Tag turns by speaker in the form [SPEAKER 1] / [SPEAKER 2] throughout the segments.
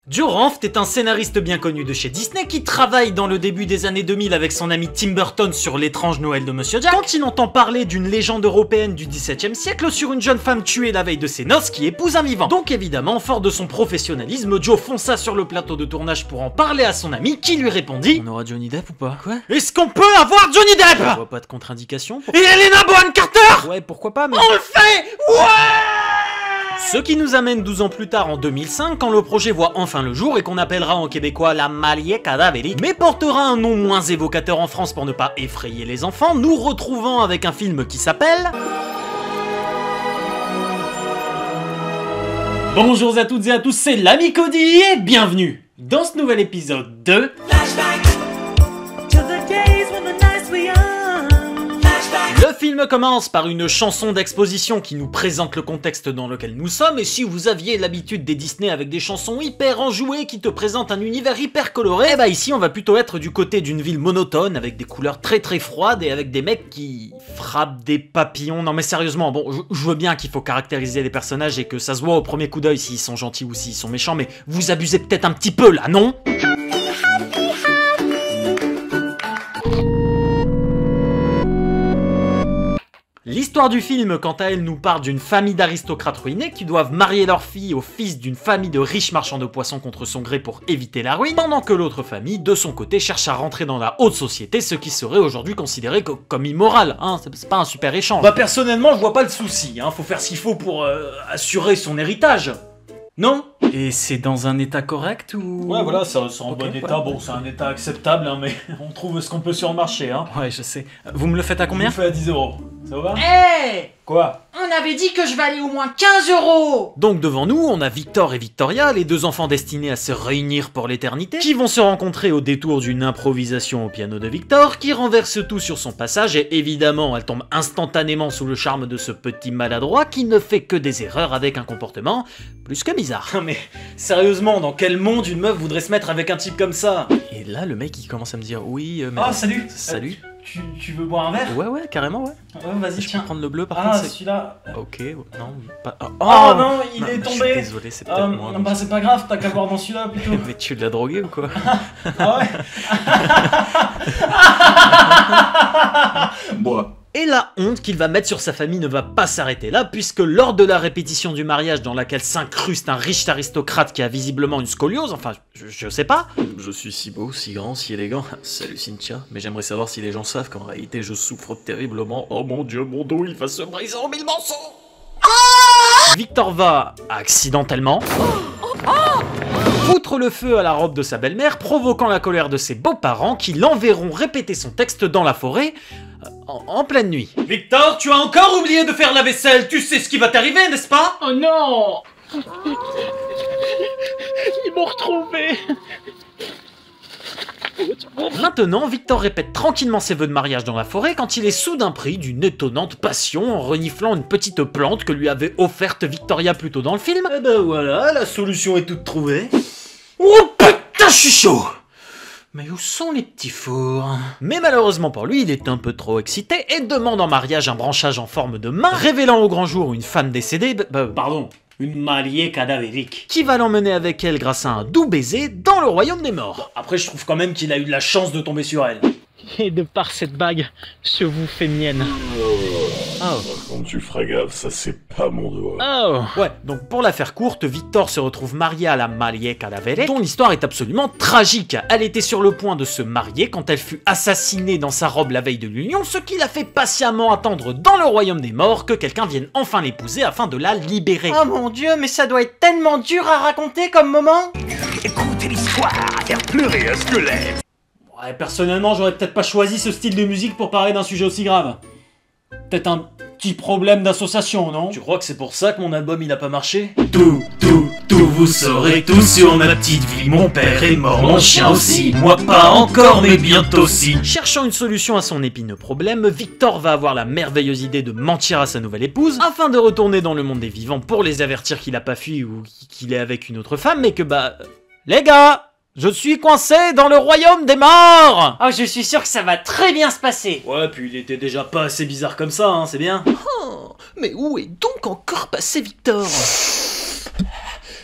[SPEAKER 1] Joe Ranft est un scénariste bien connu de chez Disney qui travaille dans le début des années 2000 avec son ami Tim Burton sur l'étrange Noël de Monsieur Jack. Quand il entend parler d'une légende européenne du XVIIe siècle sur une jeune femme tuée la veille de ses noces qui épouse un vivant. Donc évidemment, fort de son professionnalisme, Joe fonça sur le plateau de tournage pour en parler à son ami qui lui répondit: on aura Johnny Depp ou pas? Quoi? Est-ce qu'on peut avoir Johnny Depp? Je vois pas de contre-indication. Et Helena Bonham Carter? Ouais, pourquoi pas, mais... On le fait! Ouais! Ce qui nous amène 12 ans plus tard en 2005 quand le projet voit enfin le jour et qu'on appellera en québécois la mariée cadavérique, mais portera un nom moins évocateur en France pour ne pas effrayer les enfants, nous retrouvant avec un film qui s'appelle... Bonjour à toutes et à tous, c'est l'ami Cody et bienvenue dans ce nouvel épisode de... Le film commence par une chanson d'exposition qui nous présente le contexte dans lequel nous sommes, et si vous aviez l'habitude des Disney avec des chansons hyper enjouées qui te présentent un univers hyper coloré, et bah ici on va plutôt être du côté d'une ville monotone avec des couleurs très froides et avec des mecs qui frappent des papillons. Non mais sérieusement, bon, je veux bien qu'il faut caractériser les personnages et que ça se voit au premier coup d'œil s'ils sont gentils ou s'ils sont méchants, mais vous abusez peut-être un petit peu là, non ? L'histoire du film, quant à elle, nous parle d'une famille d'aristocrates ruinés qui doivent marier leur fille au fils d'une famille de riches marchands de poissons contre son gré pour éviter la ruine, pendant que l'autre famille, de son côté, cherche à rentrer dans la haute société, ce qui serait aujourd'hui considéré comme immoral, hein, c'est pas un super échange. Bah personnellement, je vois pas le souci, hein, faut faire ce qu'il faut pour assurer son héritage. Non? Et c'est dans un état correct ou... Ouais voilà, c'est en bon état, bon c'est un état acceptable, hein, mais on trouve ce qu'on peut sur le marché, hein. Ouais je sais. Vous me le faites à combien? Je vous fais à 10 €. Ça va? Hey! Quoi? On avait dit que je valais au moins 15 €! Donc devant nous, on a Victor et Victoria, les deux enfants destinés à se réunir pour l'éternité, qui vont se rencontrer au détour d'une improvisation au piano de Victor, qui renverse tout sur son passage, et évidemment, elle tombe instantanément sous le charme de ce petit maladroit qui ne fait que des erreurs avec un comportement plus que bizarre. Mais sérieusement, dans quel monde une meuf voudrait se mettre avec un type comme ça? Et là, le mec, il commence à me dire, oui, mais... Ah, salut! Salut! Tu veux boire un verre? Ouais, carrément, ouais. Ouais, vas-y, tiens. Je peux prendre le bleu, par contre, c'est... celui-là... Ok, non, pas... Oh non, il est tombé! Je suis désolé, c'est peut-être moi. Non, bah c'est pas grave, t'as qu'à boire dans celui-là, plutôt. Mais tu l'as drogué ou quoi? Ah ouais? Bois. Et la honte qu'il va mettre sur sa famille ne va pas s'arrêter là, puisque lors de la répétition du mariage dans laquelle s'incruste un riche aristocrate qui a visiblement une scoliose, enfin, je sais pas. Je suis si beau, si grand, si élégant. Salut Cynthia, mais j'aimerais savoir si les gens savent qu'en réalité je souffre terriblement. Oh mon dieu, mon dos, il va se briser en 1000 morceaux. Victor va, accidentellement, foutre le feu à la robe de sa belle-mère, provoquant la colère de ses beaux-parents qui l'enverront répéter son texte dans la forêt, en pleine nuit. Victor, tu as encore oublié de faire la vaisselle, tu sais ce qui va t'arriver, n'est-ce pas? Oh non! Ils m'ont retrouvé! Maintenant, Victor répète tranquillement ses vœux de mariage dans la forêt quand il est soudain pris d'une étonnante passion en reniflant une petite plante que lui avait offerte Victoria plus tôt dans le film. Et ben voilà, la solution est toute trouvée. Oh putain, je suis chaud! Mais où sont les petits fours? Mais malheureusement pour lui, il est un peu trop excité et demande en mariage un branchage en forme de main, révélant au grand jour une femme décédée, pardon, une mariée cadavérique, qui va l'emmener avec elle grâce à un doux baiser dans le royaume des morts. Après, je trouve quand même qu'il a eu de la chance de tomber sur elle. Et de par cette bague, je vous fais mienne. Oh.
[SPEAKER 2] Quand tu feras gaffe, ça c'est pas mon doigt.
[SPEAKER 1] Oh. Ouais, donc pour la faire courte, Victor se retrouve marié à la mariée cadavérique, dont l'histoire est absolument tragique. Elle était sur le point de se marier quand elle fut assassinée dans sa robe la veille de l'union, ce qui l'a fait patiemment attendre dans le royaume des morts que quelqu'un vienne enfin l'épouser afin de la libérer. Oh mon dieu, mais ça doit être tellement dur à raconter comme moment.
[SPEAKER 2] Écoutez l'histoire, à faire pleurer un squelette.
[SPEAKER 1] Ouais, personnellement, j'aurais peut-être pas choisi ce style de musique pour parler d'un sujet aussi grave. Peut-être un petit problème d'association, non? Tu crois que c'est pour ça que mon album il a pas marché? Tout, vous saurez tout sur ma petite vie. Mon père est mort, mon chien aussi. Moi pas encore, mais bientôt si. Cherchant une solution à son épineux problème, Victor va avoir la merveilleuse idée de mentir à sa nouvelle épouse, afin de retourner dans le monde des vivants pour les avertir qu'il a pas fui ou qu'il est avec une autre femme, mais que les gars! Je suis coincé dans le royaume des morts!
[SPEAKER 3] Oh, je suis sûr que ça va très bien se passer.
[SPEAKER 1] Ouais, puis il était déjà pas assez bizarre comme ça, hein, c'est bien. Oh, mais où est donc encore passé Victor?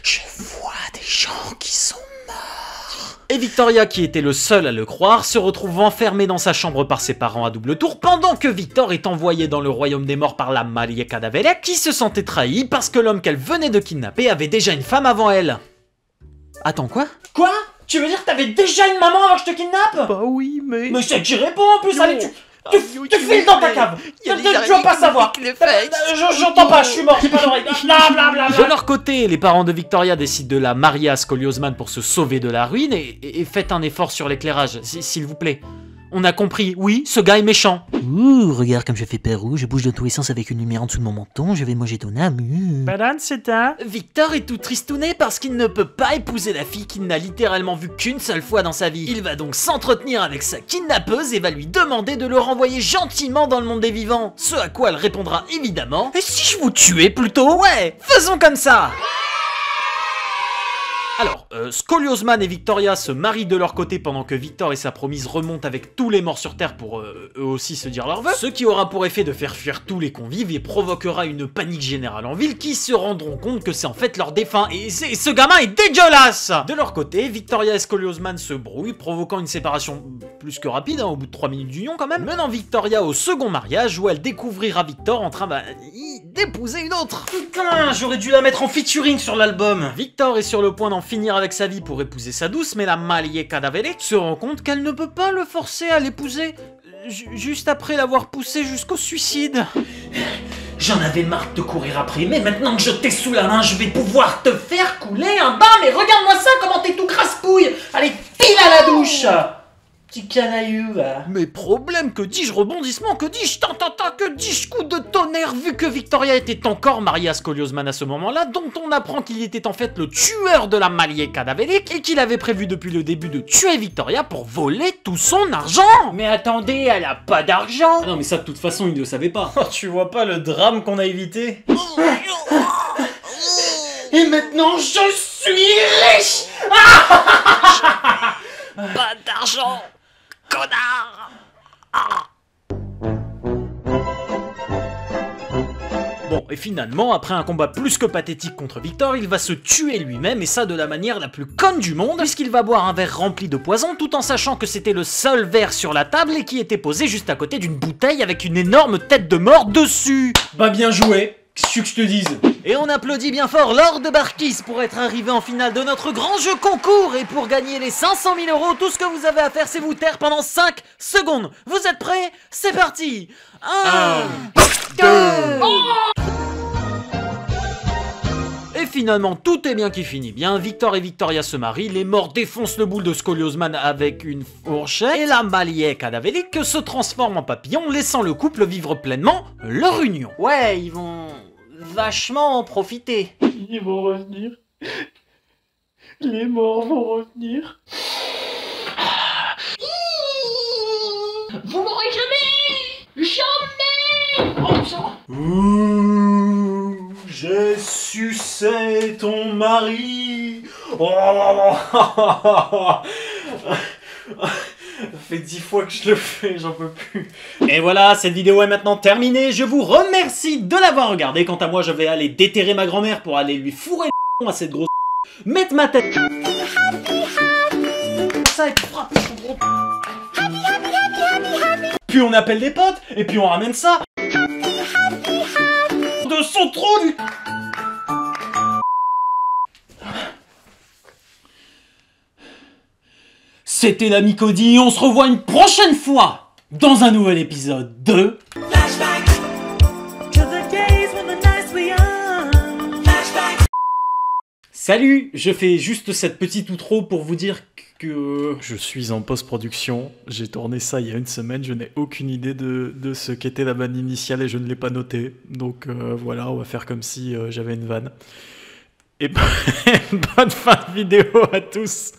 [SPEAKER 1] Je vois déjà gens qui sont morts. Et Victoria, qui était le seul à le croire, se retrouve enfermée dans sa chambre par ses parents à double tour, pendant que Victor est envoyé dans le royaume des morts par la Malie Cadavelec, qui se sentait trahie parce que l'homme qu'elle venait de kidnapper avait déjà une femme avant elle. Attends, quoi?
[SPEAKER 3] Quoi? Tu veux dire que t'avais déjà une maman avant que je te kidnappe?
[SPEAKER 1] Bah oui, mais...
[SPEAKER 3] Mais c'est qui répond en plus, allez, tu files dans ta cave. Tu dois pas savoir. J'entends pas, je suis mort, j'ai pas l'oreille.
[SPEAKER 1] De leur côté, les parents de Victoria décident de la marier à Scoliosman pour se sauver de la ruine et faites un effort sur l'éclairage, s'il vous plaît. On a compris, oui, ce gars est méchant.
[SPEAKER 4] Ouh, regarde comme je fais Pérou, je bouge de tous les sens avec une lumière en dessous de mon menton, je vais manger ton âme.
[SPEAKER 1] Banane, c'est un... Victor est tout tristouné parce qu'il ne peut pas épouser la fille qu'il n'a littéralement vue qu'une seule fois dans sa vie. Il va donc s'entretenir avec sa kidnappeuse et va lui demander de le renvoyer gentiment dans le monde des vivants. Ce à quoi elle répondra évidemment: et si je vous tuais plutôt? Ouais, faisons comme ça. Alors, Scoliosman et Victoria se marient de leur côté pendant que Victor et sa promise remontent avec tous les morts sur Terre pour eux aussi se dire leur vœu, ce qui aura pour effet de faire fuir tous les convives et provoquera une panique générale en ville qui se rendront compte que c'est en fait leur défunt et ce gamin est dégueulasse. De leur côté, Victoria et Scoliosman se brouillent, provoquant une séparation plus que rapide, au bout de 3 minutes d'union quand même, menant Victoria au second mariage où elle découvrira Victor en train d'épouser une autre.
[SPEAKER 3] Putain, j'aurais dû la mettre en featuring sur l'album.
[SPEAKER 1] Victor est sur le point d'en finir avec sa vie pour épouser sa douce, mais la Malie Cadavelec se rend compte qu'elle ne peut pas le forcer à l'épouser, juste après l'avoir poussé jusqu'au suicide.
[SPEAKER 3] J'en avais marre de te courir après, mais maintenant que je t'ai sous la main, je vais pouvoir te faire couler un bain, mais regarde-moi ça, comment t'es tout grasse-pouille. Allez, pile à la douche. Petit canaillou, va.
[SPEAKER 1] Mais problème, que dis-je, rebondissement, que dis-je, que dis-je, coup de tonnerre, vu que Victoria était encore mariée à Scoliosman à ce moment-là, dont on apprend qu'il était en fait le tueur de la Malie Cadavelec et qu'il avait prévu depuis le début de tuer Victoria pour voler tout son argent.
[SPEAKER 3] Mais attendez, elle a pas d'argent.
[SPEAKER 1] Ah non mais ça de toute façon il ne le savait pas.
[SPEAKER 3] Oh, tu vois pas le drame qu'on a évité? Et maintenant je suis riche.
[SPEAKER 4] Pas d'argent, connard.
[SPEAKER 1] Bon, et finalement, après un combat plus que pathétique contre Victor, il va se tuer lui-même, et ça de la manière la plus conne du monde, puisqu'il va boire un verre rempli de poison, tout en sachant que c'était le seul verre sur la table et qui était posé juste à côté d'une bouteille avec une énorme tête de mort dessus.
[SPEAKER 3] Bah bien joué, qu'est-ce que je te dise?
[SPEAKER 1] Et on applaudit bien fort Lord Barkis pour être arrivé en finale de notre grand jeu concours, et pour gagner les 500 000 €, tout ce que vous avez à faire, c'est vous taire pendant 5 secondes. Vous êtes prêts? C'est parti. 1, 2... Et finalement, tout est bien qui finit bien, Victor et Victoria se marient, les morts défoncent le boule de Scoliosman avec une fourchette, et la Malie Cadavelec se transforme en papillon, laissant le couple vivre pleinement leur union.
[SPEAKER 3] Ouais, ils vont vachement en profiter.
[SPEAKER 5] Ils vont revenir. Les morts vont revenir.
[SPEAKER 6] Vous m'aurez jamais! Jamais! Oh, ça...
[SPEAKER 3] Ouh, j'ai sucé ton mari. Oh là là. Ça fait 10 fois que je le fais, j'en peux plus. Et voilà, cette vidéo est maintenant terminée. Je vous remercie de l'avoir regardée. Quant à moi, je vais aller déterrer ma grand-mère pour aller lui fourrer le à cette grosse... Mettre ma tête... Ça et puis frapper son gros... Puis on appelle des potes, et puis on ramène ça... de son trou du... C'était l'ami Cody, on se revoit une prochaine fois dans un nouvel épisode de... Salut, je fais juste cette petite outro pour vous dire que je suis en post-production. J'ai tourné ça il y a une semaine, je n'ai aucune idée de ce qu'était la vanne initiale et je ne l'ai pas noté. Donc voilà, on va faire comme si j'avais une vanne. Et bonne fin de vidéo à tous.